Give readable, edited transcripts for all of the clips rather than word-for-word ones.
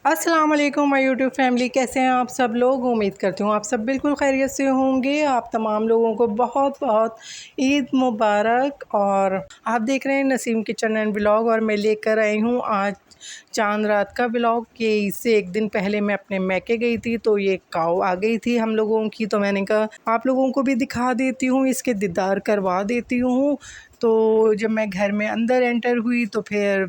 अस्सलाम वालेकुम my YouTube family, कैसे हैं आप सब लोग। उम्मीद करती हूँ आप सब बिल्कुल खैरियत से होंगे। आप तमाम लोगों को बहुत बहुत ईद मुबारक। और आप देख रहे हैं नसीम किचन एंड ब्लॉग, और मैं लेकर आई हूँ आज चांद रात का ब्लॉग। कि इससे एक दिन पहले मैं अपने मैके गई थी, तो ये काऊ आ गई थी हम लोगों की, तो मैंने कहा आप लोगों को भी दिखा देती हूँ, इसके दीदार करवा देती हूँ। तो जब मैं घर में अंदर एंटर हुई तो फिर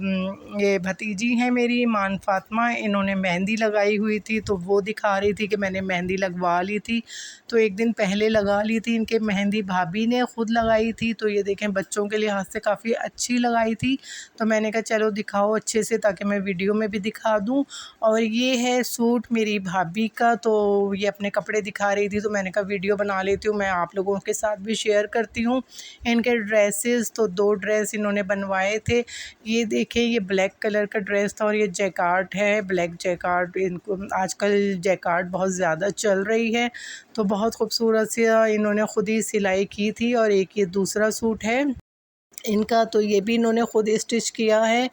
ये भतीजी हैं मेरी मान फातिमा, इन्होंने मेहंदी लगाई हुई थी, तो वो दिखा रही थी कि मैंने मेहंदी लगवा ली थी। तो एक दिन पहले लगा ली थी इनके मेहंदी, भाभी ने ख़ुद लगाई थी। तो ये देखें बच्चों के लिहाज से काफ़ी अच्छी लगाई थी। तो मैंने कहा चलो दिखाओ अच्छे से, ताकि मैं वीडियो में भी दिखा दूँ। और ये है सूट मेरी भाभी का, तो ये अपने कपड़े दिखा रही थी, तो मैंने कहा वीडियो बना लेती हूँ, मैं आप लोगों के साथ भी शेयर करती हूँ इनके ड्रेसेस। तो 2 ड्रेस इन्होंने बनवाए थे। ये देखें, ये ब्लैक कलर का ड्रेस था और ये जैकार्ड है, ब्लैक जैकार्ड। इनको आजकल जैकार्ड बहुत ज़्यादा चल रही है, तो बहुत खूबसूरत सी इन्होंने ख़ुद ही सिलाई की थी। और एक ये दूसरा सूट है इनका, तो ये भी इन्होंने ख़ुद स्टिच किया है।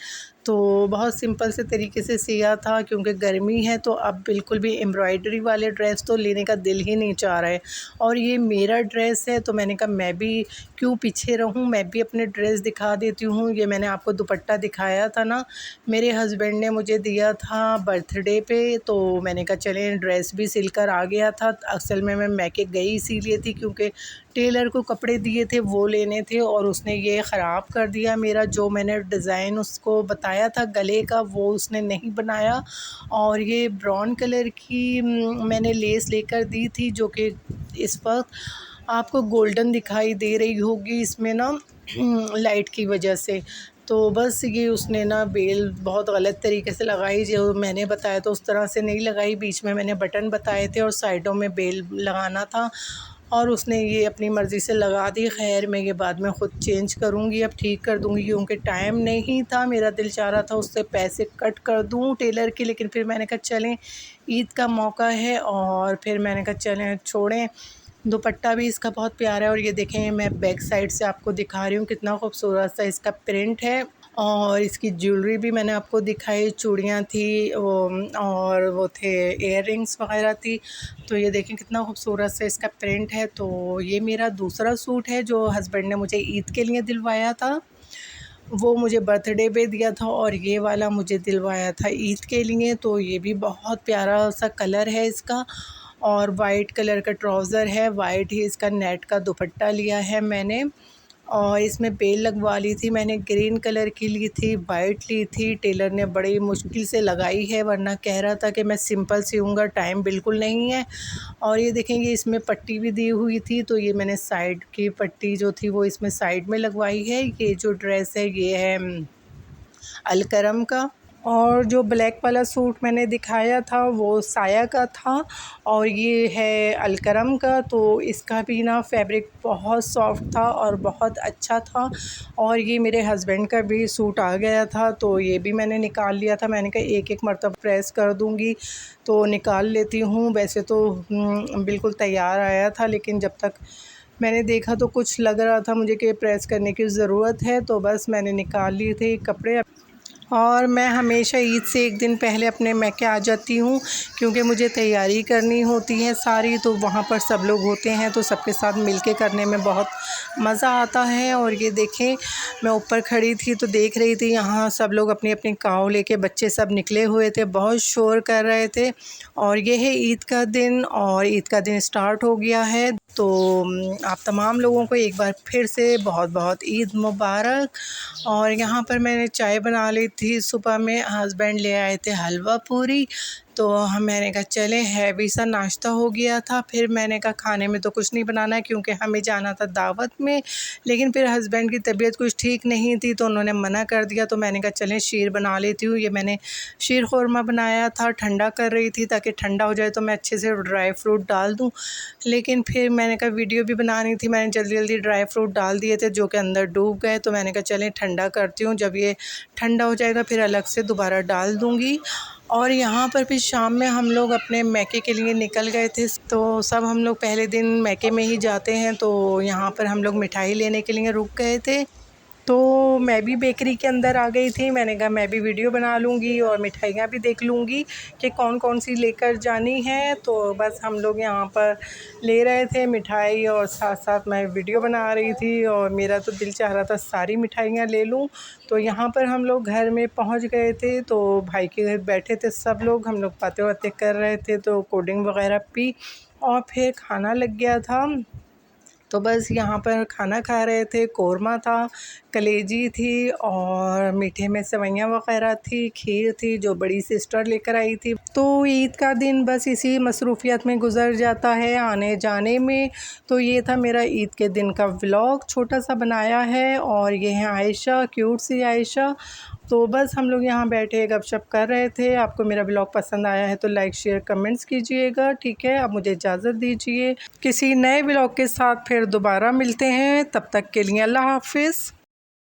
तो बहुत सिंपल से तरीके से सिया था, क्योंकि गर्मी है तो अब बिल्कुल भी एम्ब्रॉयडरी वाले ड्रेस तो लेने का दिल ही नहीं चाह रहा है। और ये मेरा ड्रेस है, तो मैंने कहा मैं भी क्यों पीछे रहूं, मैं भी अपने ड्रेस दिखा देती हूँ। ये मैंने आपको दुपट्टा दिखाया था ना, मेरे हस्बैंड ने मुझे दिया था बर्थडे पे, तो मैंने कहा चलें ड्रेस भी सिलकर आ गया था। असल में मैं मैके गई इसीलिए थी, क्योंकि टेलर को कपड़े दिए थे वो लेने थे, और उसने ये ख़राब कर दिया मेरा, जो मैंने डिज़ाइन उसको बताया था गले का वो उसने नहीं बनाया। और ये ब्राउन कलर की मैंने लेस लेकर दी थी, जो कि इस वक्त आपको गोल्डन दिखाई दे रही होगी इसमें ना लाइट की वजह से। तो बस ये उसने ना बेल बहुत गलत तरीके से लगाई, जो मैंने बताया तो उस तरह से नहीं लगाई। बीच में मैंने बटन बताए थे और साइडों में बेल लगाना था, और उसने ये अपनी मर्ज़ी से लगा दी। खैर मैं ये बाद में ख़ुद चेंज करूँगी, अब ठीक कर दूँगी, क्योंकि टाइम नहीं था। मेरा दिल चाह रहा था उससे पैसे कट कर दूँ टेलर के, लेकिन फिर मैंने कहा चलें ईद का मौका है, और फिर मैंने कहा चलें छोड़ें। दुपट्टा भी इसका बहुत प्यारा है, और ये देखें मैं बैक साइड से आपको दिखा रही हूँ कितना खूबसूरत सा इसका प्रिंट है। और इसकी ज्वेलरी भी मैंने आपको दिखाई, चूड़ियाँ थी और वो थे इयररिंग्स वग़ैरह थी। तो ये देखें कितना खूबसूरत सा इसका प्रिंट है। तो ये मेरा दूसरा सूट है जो हस्बैंड ने मुझे ईद के लिए दिलवाया था, वो मुझे बर्थडे पे दिया था, और ये वाला मुझे दिलवाया था ईद के लिए। तो ये भी बहुत प्यारा सा कलर है इसका, और वाइट कलर का ट्राउज़र है, वाइट ही इसका नेट का दुपट्टा लिया है मैंने। और इसमें बेल लगवा ली थी मैंने, ग्रीन कलर की ली थी, वाइट ली थी। टेलर ने बड़ी मुश्किल से लगाई है, वरना कह रहा था कि मैं सिंपल सियूँगा, टाइम बिल्कुल नहीं है। और ये देखेंगे इसमें पट्टी भी दी हुई थी, तो ये मैंने साइड की पट्टी जो थी वो इसमें साइड में लगवाई है। ये जो ड्रेस है ये है अलकरम का। और जो ब्लैक वाला सूट मैंने दिखाया था वो साया का था, और ये है अलकरम का। तो इसका भी ना फैब्रिक बहुत सॉफ्ट था और बहुत अच्छा था। और ये मेरे हस्बैंड का भी सूट आ गया था, तो ये भी मैंने निकाल लिया था। मैंने कहा एक एक मरतबा प्रेस कर दूँगी तो निकाल लेती हूँ। वैसे तो बिल्कुल तैयार आया था, लेकिन जब तक मैंने देखा तो कुछ लग रहा था मुझे कि प्रेस करने की ज़रूरत है, तो बस मैंने निकाल लिए थे कपड़े। और मैं हमेशा ईद से एक दिन पहले अपने मैके आ जाती हूँ, क्योंकि मुझे तैयारी करनी होती है सारी। तो वहाँ पर सब लोग होते हैं, तो सबके साथ मिलके करने में बहुत मज़ा आता है। और ये देखें मैं ऊपर खड़ी थी तो देख रही थी यहाँ सब लोग अपनी अपनी काऊ लेके, बच्चे सब निकले हुए थे, बहुत शोर कर रहे थे। और ये है ईद का दिन, और ईद का दिन स्टार्ट हो गया है। तो आप तमाम लोगों को एक बार फिर से बहुत बहुत ईद मुबारक। और यहाँ पर मैंने चाय बना ली थी सुबह में, हस्बैंड ले आए थे हलवा पूरी, तो मैंने कहा चलें हैवी सा नाश्ता हो गया था। फिर मैंने कहा खाने में तो कुछ नहीं बनाना है, क्योंकि हमें जाना था दावत में। लेकिन फिर हस्बैंड की तबीयत कुछ ठीक नहीं थी, तो उन्होंने मना कर दिया। तो मैंने कहा चलें शीर बना लेती हूँ। ये मैंने शीर खुरमा बनाया था, ठंडा कर रही थी ताकि ठंडा हो जाए तो मैं अच्छे से ड्राई फ्रूट डाल दूँ। लेकिन फिर मैंने कहा वीडियो भी बनानी थी, मैंने जल्दी जल्दी ड्राई फ्रूट डाल दिए थे जो कि अंदर डूब गए। तो मैंने कहा चलें ठंडा करती हूँ, जब ये ठंडा हो जाएगा फिर अलग से दोबारा डाल दूँगी। और यहाँ पर भी शाम में हम लोग अपने मैके के लिए निकल गए थे। तो सब हम लोग पहले दिन मैके में ही जाते हैं, तो यहाँ पर हम लोग मिठाई लेने के लिए रुक गए थे। तो मैं भी बेकरी के अंदर आ गई थी। मैंने कहा मैं भी वीडियो बना लूँगी और मिठाइयाँ भी देख लूँगी कि कौन कौन सी लेकर जानी है। तो बस हम लोग यहाँ पर ले रहे थे मिठाई और साथ साथ मैं वीडियो बना रही थी और मेरा तो दिल चाह रहा था सारी मिठाइयाँ ले लूँ। तो यहाँ पर हम लोग घर में पहुँच गए थे, तो भाई के घर बैठे थे सब लोग, हम लोग बातें वातें कर रहे थे, तो कोल्ड ड्रिंक वगैरह पी और फिर खाना लग गया था। तो बस यहाँ पर खाना खा रहे थे। कोरमा था, कलेजी थी और मीठे में सेवइयाँ वगैरह थी, खीर थी जो बड़ी सिस्टर लेकर आई थी। तो ईद का दिन बस इसी मसरूफ़ियत में गुज़र जाता है, आने जाने में। तो ये था मेरा ईद के दिन का व्लॉग, छोटा सा बनाया है। और ये है आयशा, क्यूट सी आयशा। तो बस हम लोग यहाँ बैठे गपशप कर रहे थे। आपको मेरा ब्लॉग पसंद आया है तो लाइक शेयर कमेंट्स कीजिएगा, ठीक है। अब मुझे इजाज़त दीजिए, किसी नए ब्लॉग के साथ फिर दोबारा मिलते हैं। तब तक के लिए अल्लाह हाफ़िज़।